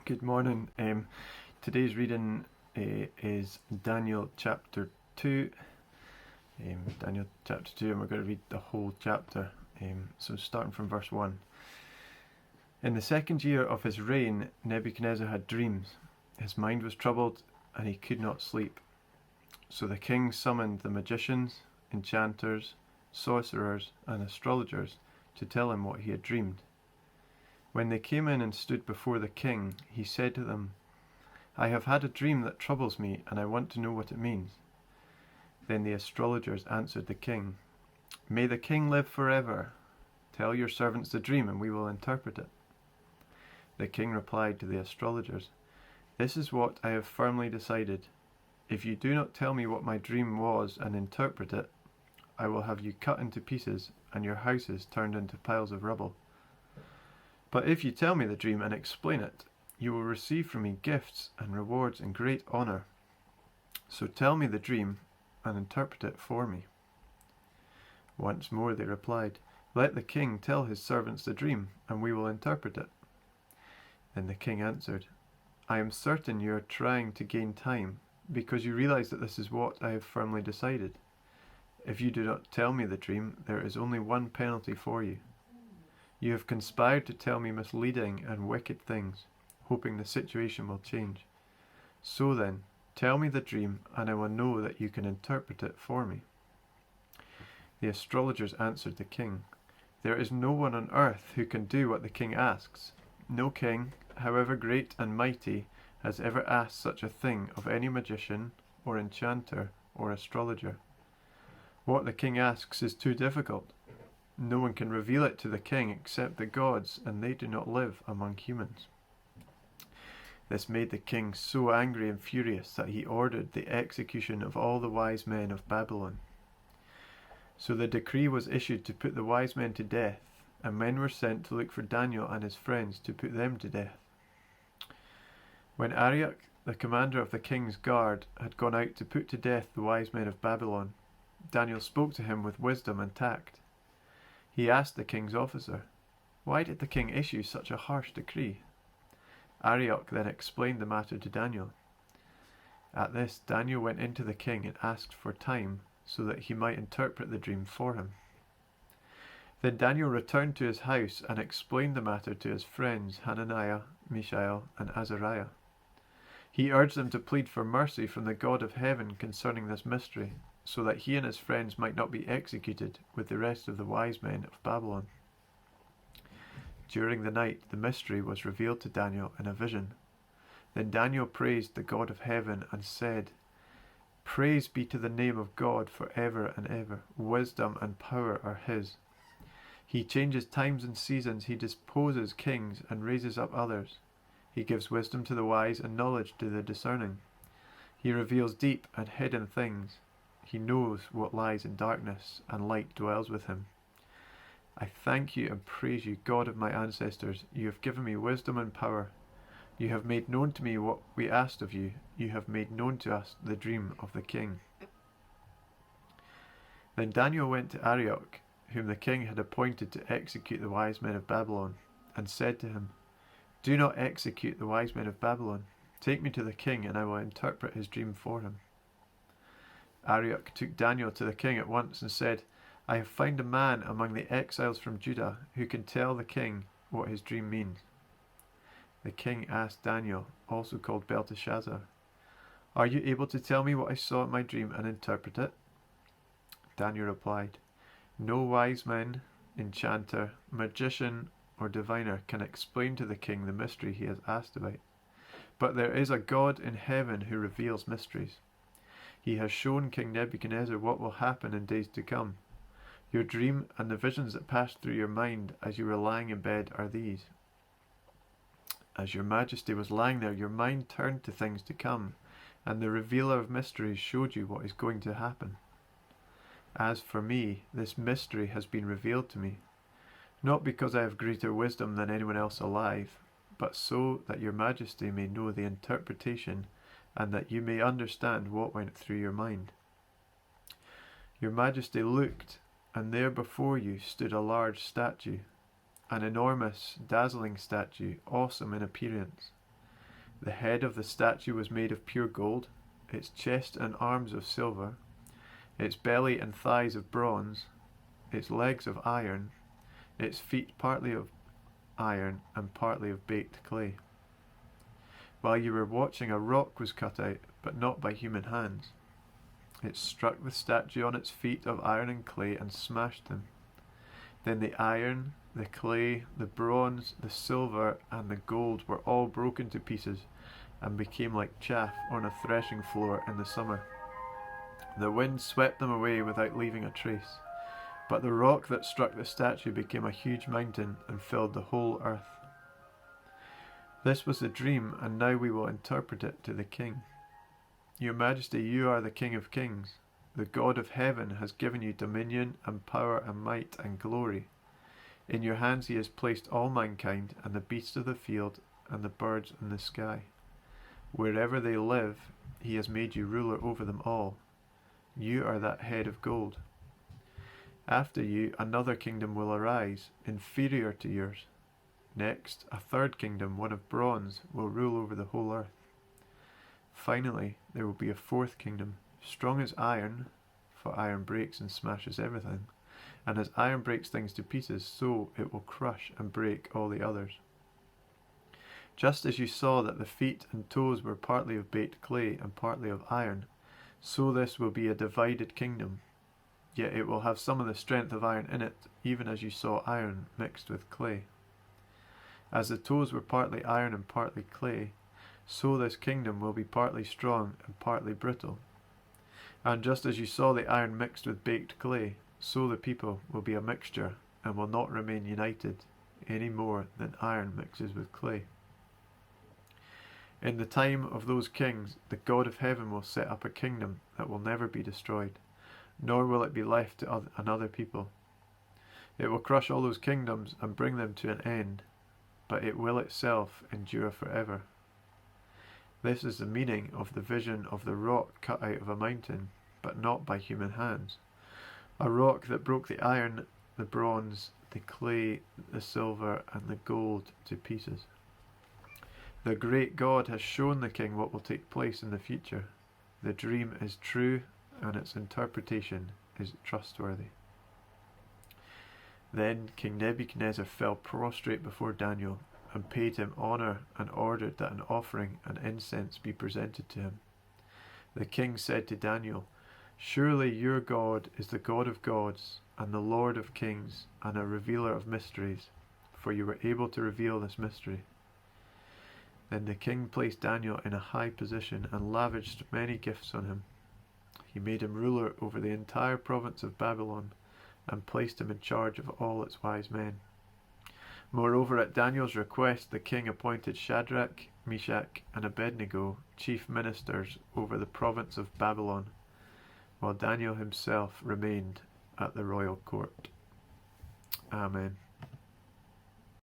Good morning. Today's reading is Daniel chapter 2. Daniel chapter 2, and we're going to read the whole chapter. So starting from verse 1. In the second year of his reign, Nebuchadnezzar had dreams. His mind was troubled, and he could not sleep. So the king summoned the magicians, enchanters, sorcerers, and astrologers to tell him what he had dreamed. When they came in and stood before the king, he said to them, "I have had a dream that troubles me, and I want to know what it means." Then the astrologers answered the king, "May the king live forever. Tell your servants the dream, and we will interpret it." The king replied to the astrologers, "This is what I have firmly decided. If you do not tell me what my dream was and interpret it, I will have you cut into pieces and your houses turned into piles of rubble. But if you tell me the dream and explain it, you will receive from me gifts and rewards and great honor. So tell me the dream and interpret it for me." Once more they replied, "Let the king tell his servants the dream, and we will interpret it." Then the king answered, "I am certain you are trying to gain time, because you realize that this is what I have firmly decided. If you do not tell me the dream, there is only one penalty for you. You have conspired to tell me misleading and wicked things, hoping the situation will change. So then, tell me the dream, and I will know that you can interpret it for me." The astrologers answered the king, "There is no one on earth who can do what the king asks. No king, however great and mighty, has ever asked such a thing of any magician, or enchanter, or astrologer. What the king asks is too difficult. No one can reveal it to the king except the gods, and they do not live among humans." This made the king so angry and furious that he ordered the execution of all the wise men of Babylon. So the decree was issued to put the wise men to death, and men were sent to look for Daniel and his friends to put them to death. When Arioch, the commander of the king's guard, had gone out to put to death the wise men of Babylon, Daniel spoke to him with wisdom and tact. He asked the king's officer, "Why did the king issue such a harsh decree?" Arioch then explained the matter to Daniel. At this, Daniel went into the king and asked for time so that he might interpret the dream for him. Then Daniel returned to his house and explained the matter to his friends Hananiah, Mishael, and Azariah. He urged them to plead for mercy from the God of heaven concerning this mystery, so that he and his friends might not be executed with the rest of the wise men of Babylon. During the night, the mystery was revealed to Daniel in a vision. Then Daniel praised the God of heaven and said, "Praise be to the name of God forever and ever. Wisdom and power are his. He changes times and seasons. He disposes kings and raises up others. He gives wisdom to the wise and knowledge to the discerning. He reveals deep and hidden things. He knows what lies in darkness, and light dwells with him. I thank you and praise you, God of my ancestors. You have given me wisdom and power. You have made known to me what we asked of you. You have made known to us the dream of the king." Then Daniel went to Arioch, whom the king had appointed to execute the wise men of Babylon, and said to him, "Do not execute the wise men of Babylon. Take me to the king, and I will interpret his dream for him." Arioch took Daniel to the king at once and said, "I have found a man among the exiles from Judah who can tell the king what his dream means." The king asked Daniel, also called Belteshazzar, "Are you able to tell me what I saw in my dream and interpret it?" Daniel replied, "No wise man, enchanter, magician, or diviner can explain to the king the mystery he has asked about. But there is a God in heaven who reveals mysteries. He has shown King Nebuchadnezzar what will happen in days to come. Your dream and the visions that passed through your mind as you were lying in bed are these. As your majesty was lying there, your mind turned to things to come, and the revealer of mysteries showed you what is going to happen. As for me, this mystery has been revealed to me, not because I have greater wisdom than anyone else alive, but so that your majesty may know the interpretation and that you may understand what went through your mind. Your majesty looked, and there before you stood a large statue, an enormous, dazzling statue, awesome in appearance. The head of the statue was made of pure gold, its chest and arms of silver, its belly and thighs of bronze, its legs of iron, its feet partly of iron and partly of baked clay. While you were watching, a rock was cut out, but not by human hands. It struck the statue on its feet of iron and clay and smashed them. Then the iron, the clay, the bronze, the silver, and the gold were all broken to pieces and became like chaff on a threshing floor in the summer. The wind swept them away without leaving a trace. But the rock that struck the statue became a huge mountain and filled the whole earth. This was the dream, and now we will interpret it to the king. Your Majesty, you are the King of Kings. The God of heaven has given you dominion and power and might and glory. In your hands he has placed all mankind and the beasts of the field and the birds in the sky. Wherever they live, he has made you ruler over them all. You are that head of gold. After you, another kingdom will arise, inferior to yours. Next, a third kingdom, one of bronze, will rule over the whole earth. Finally, there will be a fourth kingdom, strong as iron, for iron breaks and smashes everything, and as iron breaks things to pieces, so it will crush and break all the others. Just as you saw that the feet and toes were partly of baked clay and partly of iron, so this will be a divided kingdom. Yet it will have some of the strength of iron in it, even as you saw iron mixed with clay. As the toes were partly iron and partly clay, so this kingdom will be partly strong and partly brittle. And just as you saw the iron mixed with baked clay, so the people will be a mixture and will not remain united any more than iron mixes with clay. In the time of those kings, the God of heaven will set up a kingdom that will never be destroyed, nor will it be left to another people. It will crush all those kingdoms and bring them to an end, but it will itself endure forever. This is the meaning of the vision of the rock cut out of a mountain, but not by human hands. A rock that broke the iron, the bronze, the clay, the silver, and the gold to pieces. The great God has shown the king what will take place in the future. The dream is true, and its interpretation is trustworthy. Then King Nebuchadnezzar fell prostrate before Daniel and paid him honor and ordered that an offering and incense be presented to him. The king said to Daniel, "Surely your God is the God of gods and the Lord of kings and a revealer of mysteries, for you were able to reveal this mystery." Then the king placed Daniel in a high position and lavished many gifts on him. He made him ruler over the entire province of Babylon and placed him in charge of all its wise men. Moreover, at Daniel's request, the king appointed Shadrach, Meshach, and Abednego chief ministers over the province of Babylon, while Daniel himself remained at the royal court. Amen.